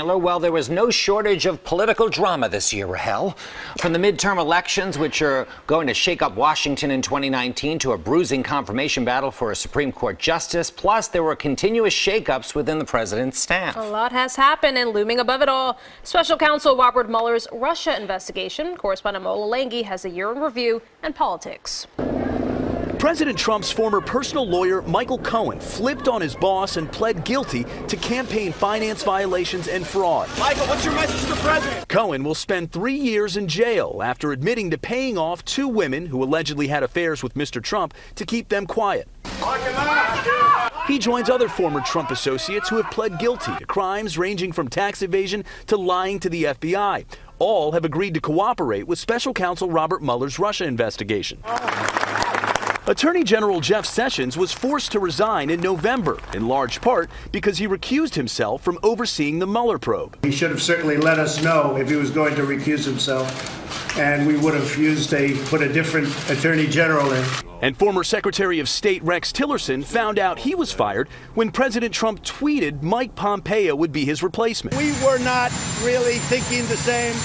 Well, there was no shortage of political drama this year, Rahel. From the midterm elections, which are going to shake up Washington in 2019, to a bruising confirmation battle for a Supreme Court justice. Plus, there were continuous shakeups within the president's staff. A lot has happened, and looming above it all, Special Counsel Robert Mueller's Russia investigation. Correspondent Mola Lenghi has a year in review and politics. President Trump's former personal lawyer, Michael Cohen, flipped on his boss and pled guilty to campaign finance violations and fraud. Michael, what's your message to the president? Cohen will spend 3 years in jail after admitting to paying off 2 women who allegedly had affairs with Mr. Trump to keep them quiet. He joins other former Trump associates who have pled guilty to crimes ranging from tax evasion to lying to the FBI. All have agreed to cooperate with Special Counsel Robert Mueller's Russia investigation. Attorney General Jeff Sessions was forced to resign in November, in large part because he recused himself from overseeing the Mueller probe. He should have certainly let us know if he was going to recuse himself, and we would have put a different attorney general in. And former Secretary of State Rex Tillerson found out he was fired when President Trump tweeted Mike Pompeo would be his replacement. We were not really thinking the same.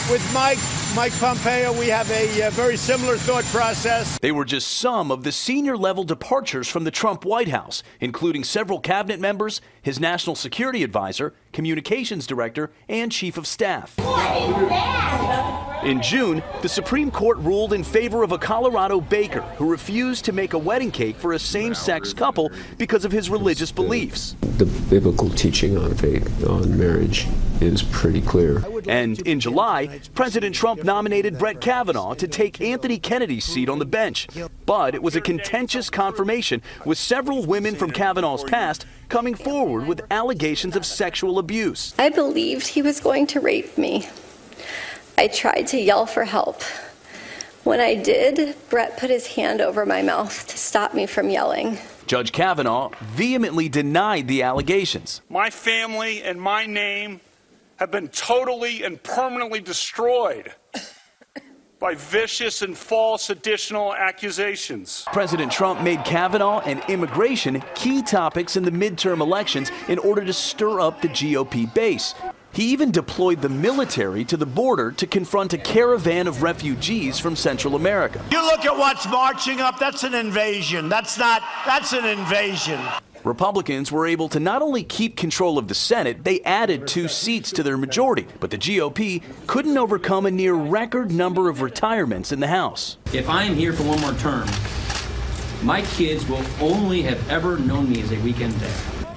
With Mike Pompeo, we have a very similar thought process. They were just some of the senior-level departures from the Trump White House, including several cabinet members, his national security advisor, communications director, and chief of staff. What is that? In June, the Supreme Court ruled in favor of a Colorado baker who refused to make a wedding cake for a same-sex couple because of his religious beliefs. The biblical teaching on faith, on marriage, is pretty clear. And in July, President Trump nominated Brett Kavanaugh to take Anthony Kennedy's seat on the bench. But it was a contentious confirmation, with several women from Kavanaugh's past coming forward with allegations of sexual abuse. I believed he was going to rape me. I tried to yell for help. When I did, Brett put his hand over my mouth to stop me from yelling. Judge Kavanaugh vehemently denied the allegations. My family and my name have been totally and permanently destroyed by vicious and false additional accusations. President Trump made Kavanaugh and immigration key topics in the midterm elections in order to stir up the GOP base. He even deployed the military to the border to confront a caravan of refugees from Central America. You look at what's marching up, that's an invasion. That's an invasion. Republicans were able to not only keep control of the Senate, they added 2 seats to their majority. But the GOP couldn't overcome a near record number of retirements in the House. If I am here for one more term, my kids will only have ever known me as a weekend dad.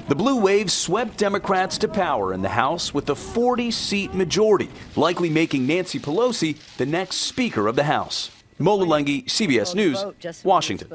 The blue wave swept Democrats to power in the House with a 40-seat majority, likely making Nancy Pelosi the next Speaker of the House. Mola Lenghi, CBS News, Washington.